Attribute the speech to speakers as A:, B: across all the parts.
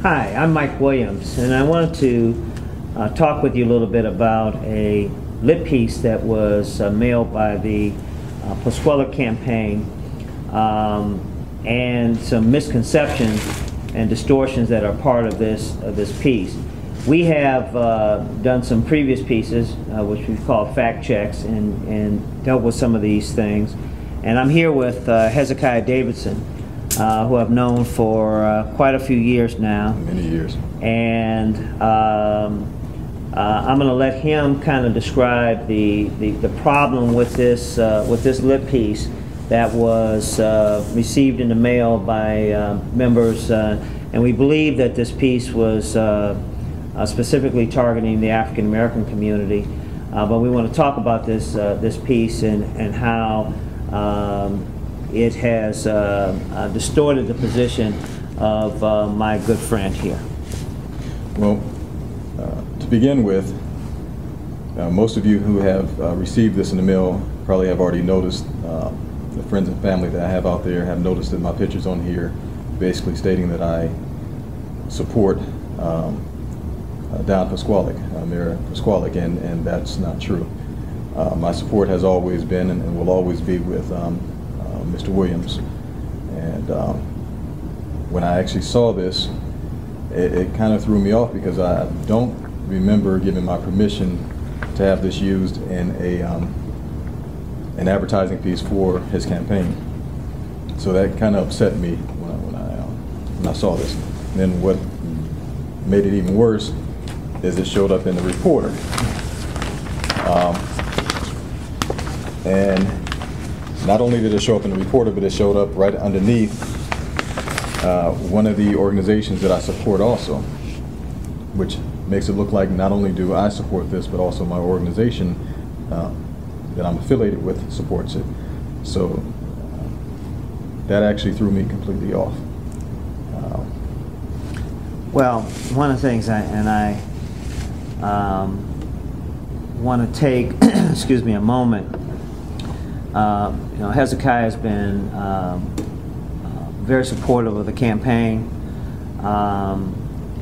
A: Hi, I'm Mike Williams, and I wanted to talk with you a little bit about a lit piece that was mailed by the Plusquellic campaign and some misconceptions and distortions that are part of this piece. We have done some previous pieces, which we've called fact checks, and dealt with some of these things. And I'm here with Hezekiah Davidson, who I've known for quite a few years now.
B: Many years.
A: And I'm going to let him kind of describe the problem with this lit piece that was received in the mail by members, and we believe that this piece was specifically targeting the African American community. But we want to talk about this piece and how it has distorted the position of my good friend here.
B: Well, to begin with, most of you who have received this in the mail probably have already noticed, the friends and family that I have out there have noticed that my picture's on here basically stating that I support Don Plusquellic, Mayor Plusquellic, and that's not true. My support has always been and will always be with Mr. Williams. And when I actually saw this, it kind of threw me off because I don't remember giving my permission to have this used in an advertising piece for his campaign. So that kind of upset me when I saw this. And then what made it even worse is it showed up in the Reporter. And not only did it show up in the Reporter, but it showed up right underneath one of the organizations that I support also, which makes it look like not only do I support this, but also my organization that I'm affiliated with supports it. So that actually threw me completely off.
A: Well, one of the things I want to take excuse me, a moment. You know, Hezekiah has been very supportive of the campaign,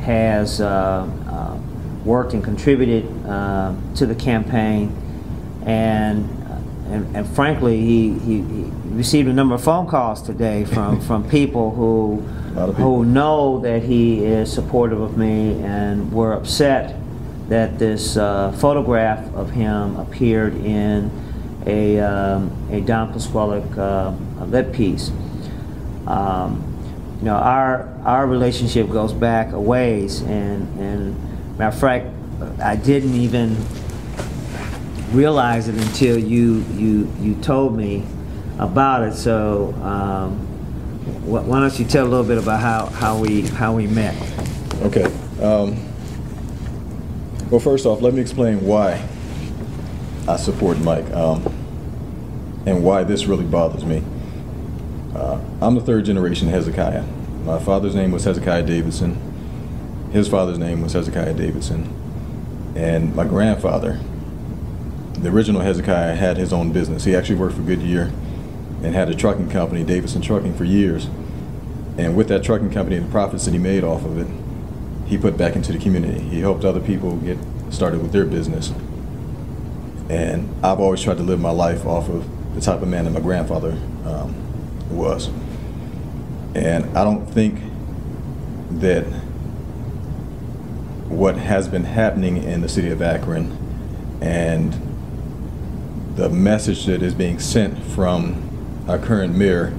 A: has worked and contributed to the campaign, and frankly, he received a number of phone calls today from people who know that he is supportive of me and were upset that this photograph of him appeared in a Don Plusquellic lit piece. You know, our relationship goes back a ways, and matter of fact, I didn't even realize it until you told me about it. So why don't you tell a little bit about how we met?
B: Okay. Well, first off, let me explain why I support Mike and why this really bothers me. I'm the third generation Hezekiah. My father's name was Hezekiah Davidson. His father's name was Hezekiah Davidson. And my grandfather, the original Hezekiah, had his own business. He actually worked for Goodyear and had a trucking company, Davidson Trucking, for years. And with that trucking company and the profits that he made off of it, he put back into the community. He helped other people get started with their business. And I've always tried to live my life off of the type of man that my grandfather was. And I don't think that what has been happening in the city of Akron and the message that is being sent from our current mayor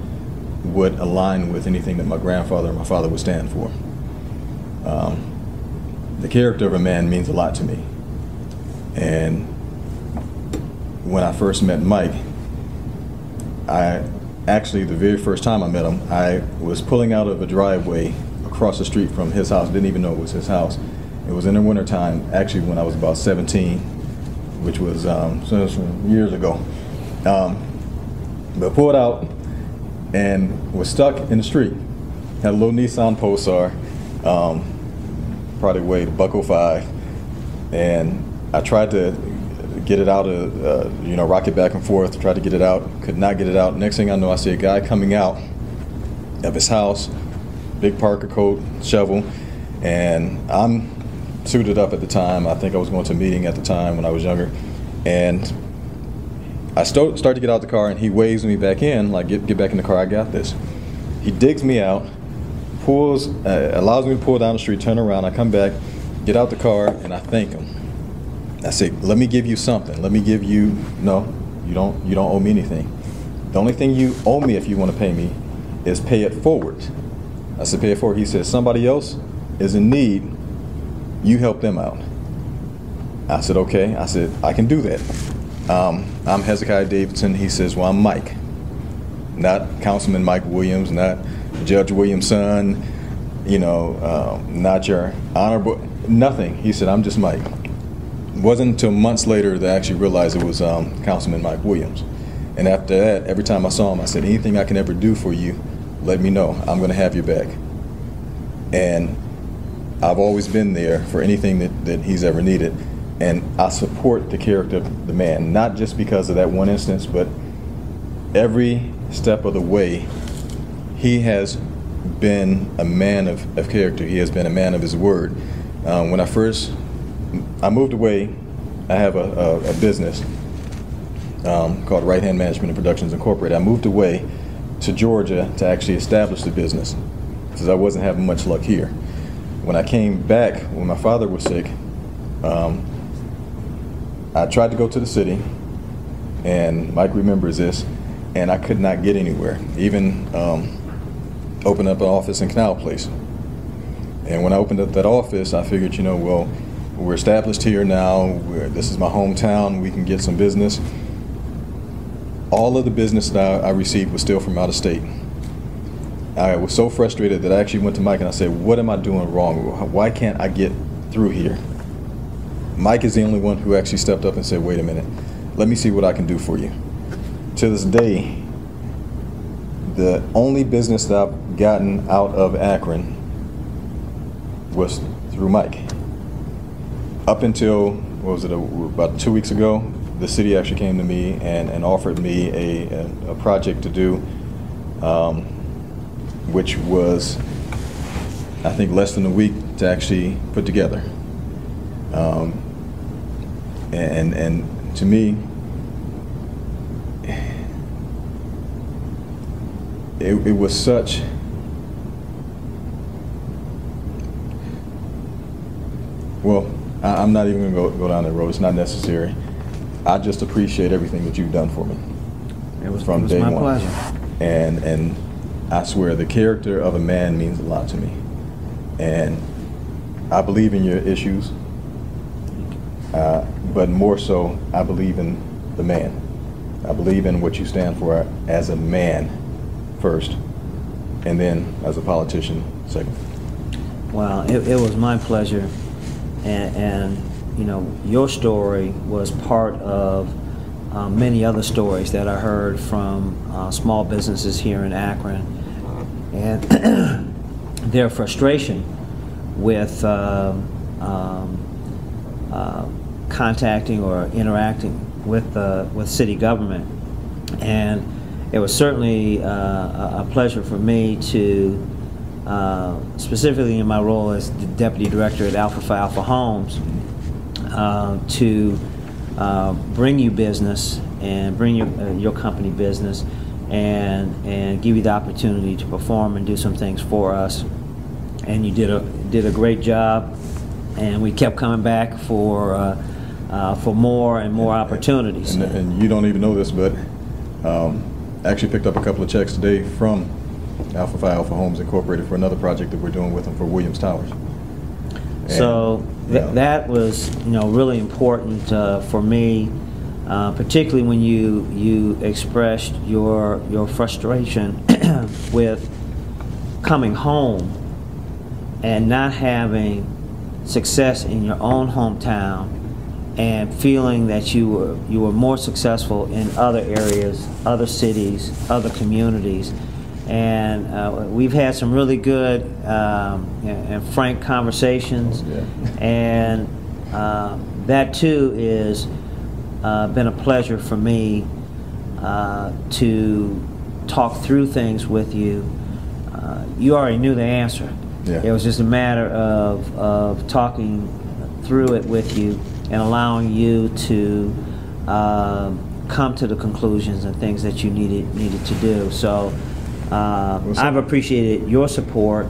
B: would align with anything that my grandfather and my father would stand for. The character of a man means a lot to me. And when I first met Mike, actually the very first time I met him, I was pulling out of a driveway across the street from his house. Didn't even know it was his house. It was in the winter time, actually when I was about 17, which was years ago. But pulled out and was stuck in the street. Had a little Nissan Pulsar, probably weighed $105, and I tried to get it out of, rock it back and forth, tried to get it out, could not get it out. Next thing I know, I see a guy coming out of his house, big parka coat, shovel, And I'm suited up at the time. I think I was going to a meeting at the time when I was younger. And I start to get out the car, and he waves me back in, like, get back in the car, I got this. He digs me out, allows me to pull down the street, turn around, I come back, get out the car, and I thank him. I say, let me give you something. Let me give you, no, you don't owe me anything. The only thing you owe me, if you want to pay me, is pay it forward. I said, pay it forward. He said, somebody else is in need, you help them out. I said, okay. I said, I can do that. I'm Hezekiah Davidson. He says, well, I'm Mike. Not Councilman Mike Williams, not Judge Williams' son, you know, not your honorable, nothing. He said, I'm just Mike. It wasn't until months later that I actually realized it was Councilman Mike Williams. And after that, every time I saw him, I said, anything I can ever do for you, let me know. I'm going to have your back. And I've always been there for anything that he's ever needed. And I support the character of the man, not just because of that one instance, but every step of the way. He has been a man of character. He has been a man of his word. When I moved away, I have a business called Right Hand Management and Productions Incorporated. I moved away to Georgia to actually establish the business because I wasn't having much luck here. When I came back, when my father was sick, I tried to go to the city, and Mike remembers this, and I could not get anywhere, even open up an office in Canal Place. And when I opened up that office, I figured, you know, well, we're established here now, this is my hometown, we can get some business. All of the business that I received was still from out of state. I was so frustrated that I actually went to Mike and I said, what am I doing wrong? Why can't I get through here? Mike is the only one who actually stepped up and said, wait a minute, let me see what I can do for you. To this day, the only business that I've gotten out of Akron was through Mike. Up until, what was it, about 2 weeks ago, the city actually came to me and offered me a project to do, which was, I think, less than a week to actually put together. And to me, it was such, well, I'm not even going to go down that road. It's not necessary. I just appreciate everything that you've done for me.
A: It was
B: from day
A: my
B: one.
A: pleasure.
B: And I swear the character of a man means a lot to me. And I believe in your issues, but more so, I believe in the man. I believe in what you stand for as a man first, and then as a politician second.
A: Well, it was my pleasure, and you know, your story was part of many other stories that I heard from small businesses here in Akron, and their frustration with contacting or interacting with city government. And it was certainly a pleasure for me to, specifically in my role as the Deputy Director at Alpha Phi Alpha Homes, to bring you business and bring your company business and give you the opportunity to perform and do some things for us. And you did a great job, and we kept coming back for more and more opportunities.
B: And you don't even know this, but I actually picked up a couple of checks today from Alpha Phi Alpha Homes Incorporated for another project that we're doing with them for Williams Towers. And,
A: so that was, you know, really important for me, particularly when you expressed your frustration with coming home and not having success in your own hometown, and feeling that you were more successful in other areas, other cities, other communities. And we've had some really good and frank conversations. Yeah. And that too is been a pleasure for me to talk through things with you. You already knew the answer.
B: Yeah.
A: It was just a matter of talking through it with you and allowing you to come to the conclusions and things that you needed to do. So I've appreciated your support,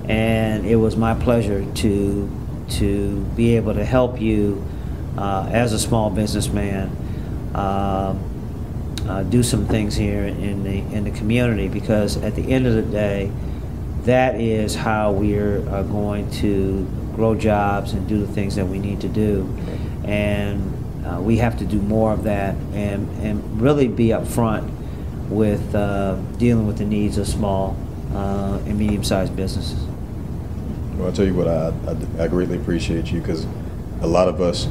A: and it was my pleasure to be able to help you as a small businessman do some things here in the community, because at the end of the day, that is how we're going to grow jobs and do the things that we need to do. And we have to do more of that and really be upfront with dealing with the needs of small and medium-sized businesses.
B: Well, I'll tell you what, I greatly appreciate you, because a lot of us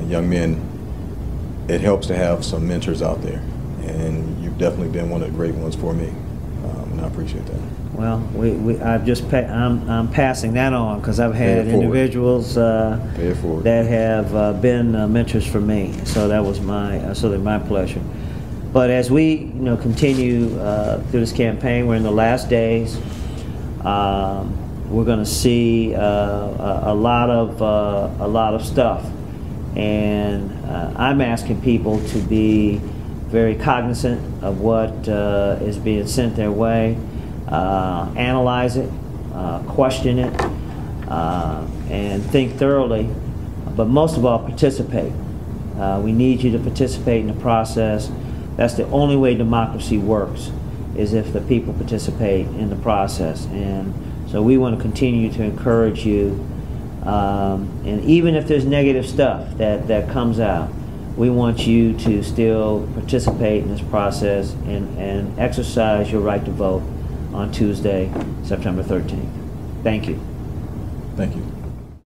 B: young men, it helps to have some mentors out there, and you've definitely been one of the great ones for me, and I appreciate that.
A: Well, I'm passing that on, because I've had individuals that have been mentors for me. So that was my pleasure. But as we continue through this campaign, we're in the last days. We're going to see a lot of stuff, and I'm asking people to be very cognizant of what is being sent their way. Analyze it, question it, and think thoroughly, but most of all, participate. We need you to participate in the process. That's the only way democracy works, is if the people participate in the process. And so we want to continue to encourage you, and even if there's negative stuff that comes out, we want you to still participate in this process and exercise your right to vote on Tuesday, September 13th. Thank you.
B: Thank you.